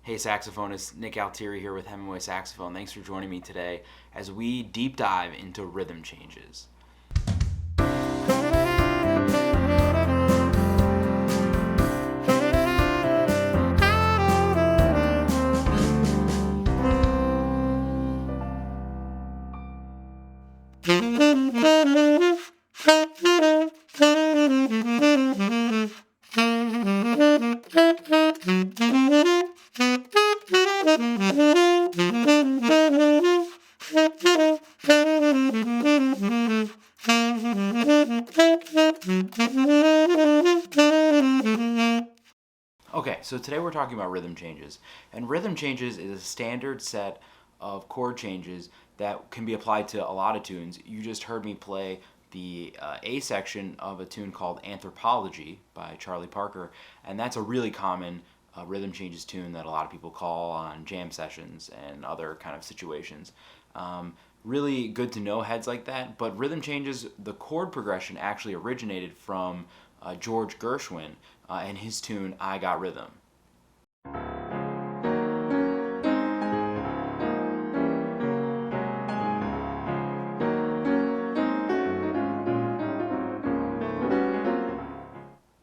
Hey saxophonist, Nick Altieri here with Hemenway Saxophone. Thanks for joining me today as we deep dive into rhythm changes. Okay, so today we're talking about rhythm changes. And rhythm changes is a standard set of chord changes that can be applied to a lot of tunes. You just heard me play the A section of a tune called Anthropology by Charlie Parker, and that's a really common rhythm changes tune that a lot of people call on jam sessions and other kind of situations. Really good to know heads like that, but rhythm changes, the chord progression actually originated from George Gershwin and his tune I Got Rhythm.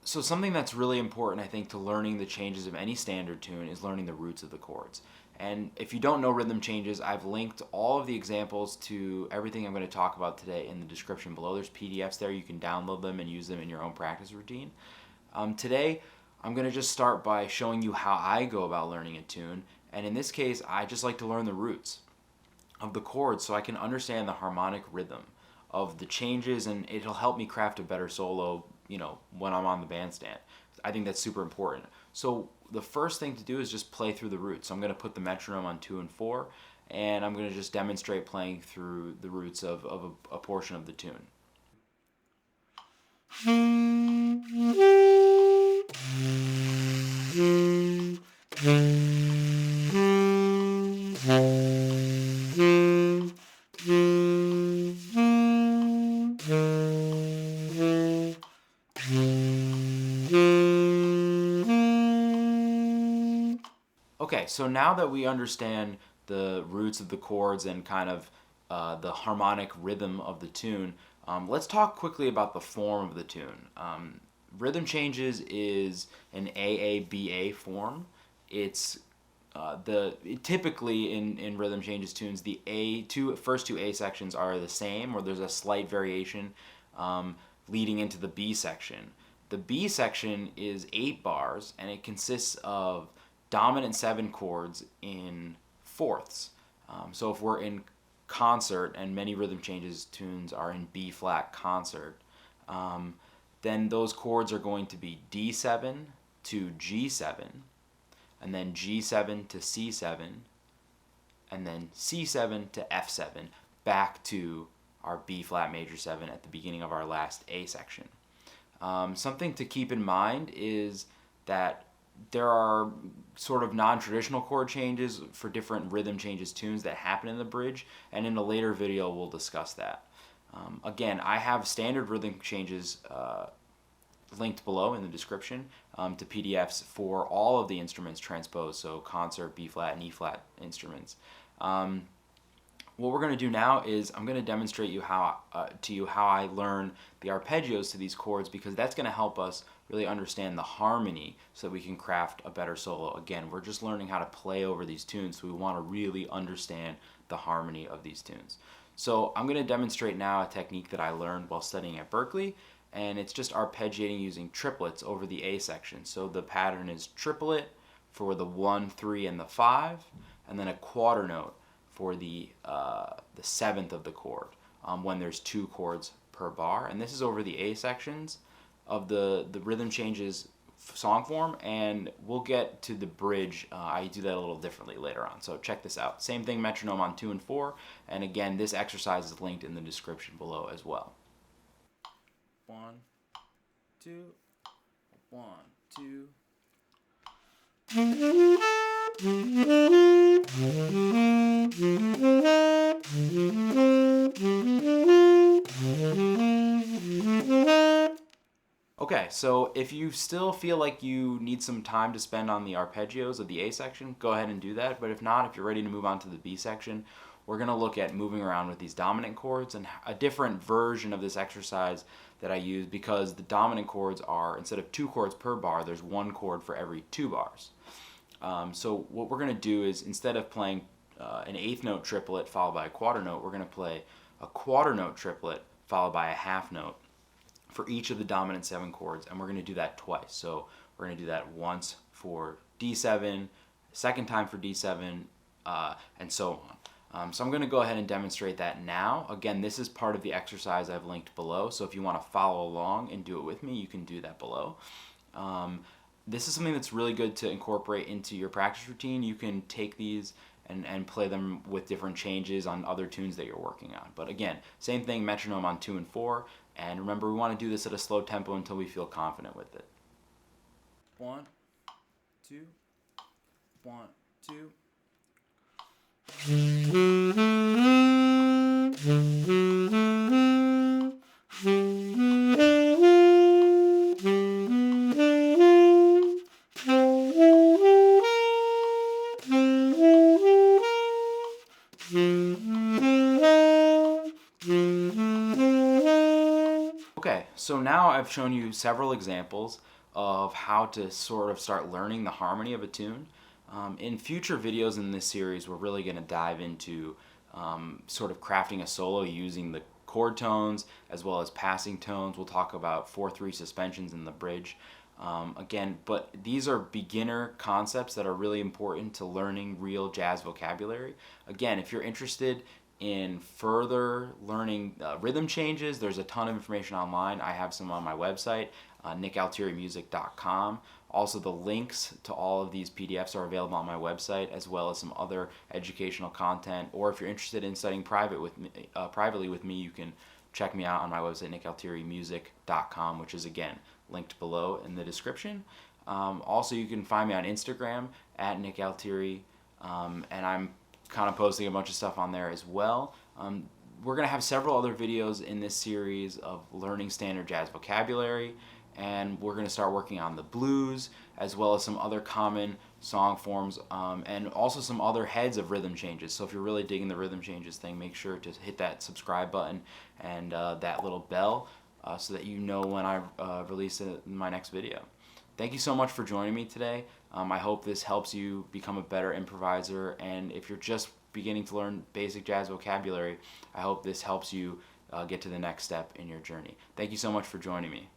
So something that's really important, I think, to learning the changes of any standard tune is learning the roots of the chords. And if you don't know rhythm changes, I've linked all of the examples to everything I'm going to talk about today in the description below. There's PDFs there. You can download them and use them in your own practice routine. Today, I'm going to just start by showing you how I go about learning a tune. And in this case, I just like to learn the roots of the chords so I can understand the harmonic rhythm of the changes, and it'll help me craft a better solo, when I'm on the bandstand. I think that's super important. So the first thing to do is just play through the roots. So I'm going to put the metronome on 2 and 4, and I'm going to just demonstrate playing through the roots of a portion of the tune. Okay, so now that we understand the roots of the chords and kind of the harmonic rhythm of the tune, let's talk quickly about the form of the tune. Rhythm changes is an AABA form. It's typically in rhythm changes tunes, the first two A sections are the same, or there's a slight variation leading into the B section. The B section is 8 bars, and it consists of dominant 7 chords in fourths. So if we're in concert, and many rhythm changes tunes are in B flat concert, then those chords are going to be D7 to G7, and then G7 to C7, and then C7 to F7, back to our B flat major 7 at the beginning of our last A section. Something to keep in mind is that there are sort of non-traditional chord changes for different rhythm changes tunes that happen in the bridge, and in a later video we'll discuss that. Again, I have standard rhythm changes linked below in the description to PDFs for all of the instruments transposed, so concert, B flat, and E flat instruments. What we're going to do now is I'm going to demonstrate to you how I learn the arpeggios to these chords, because that's going to help us really understand the harmony so that we can craft a better solo. Again, we're just learning how to play over these tunes, so we want to really understand the harmony of these tunes. So I'm going to demonstrate now a technique that I learned while studying at Berklee, and it's just arpeggiating using triplets over the A section. So the pattern is triplet for the 1, 3, and the 5, and then a quarter note for the 7th of the chord when there's 2 chords per bar. And this is over the A sections of the rhythm changes song form, and we'll get to the bridge. I do that a little differently later on, so check this out. Same thing, metronome on 2 and 4, and again, this exercise is linked in the description below as well. 1, 2, 1, 2. Okay, so if you still feel like you need some time to spend on the arpeggios of the A section, go ahead and do that. But if not, if you're ready to move on to the B section, we're going to look at moving around with these dominant chords and a different version of this exercise that I use, because the dominant chords are, instead of 2 chords per bar, there's 1 chord for every 2 bars. So what we're going to do is, instead of playing an 8th note triplet followed by a quarter note, we're going to play a quarter note triplet followed by a half note for each of the dominant 7 chords, and we're going to do that twice. So we're going to do that once for D7, second time for D7, and so on. So I'm going to go ahead and demonstrate that now. Again, this is part of the exercise I've linked below, so if you want to follow along and do it with me, you can do that below. This is something that's really good to incorporate into your practice routine. You can take these and play them with different changes on other tunes that you're working on. But again, same thing, metronome on 2 and 4. And remember, we want to do this at a slow tempo until we feel confident with it. 1, 2, 1, 2. Okay, so now I've shown you several examples of how to sort of start learning the harmony of a tune. In future videos in this series, we're really going to dive into sort of crafting a solo using the chord tones as well as passing tones. We'll talk about 4/3 suspensions in the bridge. Again, but these are beginner concepts that are really important to learning real jazz vocabulary. Again, if you're interested in further learning rhythm changes, there's a ton of information online. I have some on my website, nickaltierimusic.com. Also, the links to all of these PDFs are available on my website, as well as some other educational content. Or if you're interested in studying privately with me, you can check me out on my website, nickaltierimusic.com, which is, again, linked below in the description. Also, you can find me on Instagram at @nickaltieri, and I'm kind of posting a bunch of stuff on there as well. We're going to have several other videos in this series of learning standard jazz vocabulary, and we're going to start working on the blues as well as some other common song forms, and also some other heads of rhythm changes. So if you're really digging the rhythm changes thing, make sure to hit that subscribe button and that little bell so that you know when I release my next video. Thank you so much for joining me today. I hope this helps you become a better improviser, and if you're just beginning to learn basic jazz vocabulary, I hope this helps you get to the next step in your journey. Thank you so much for joining me.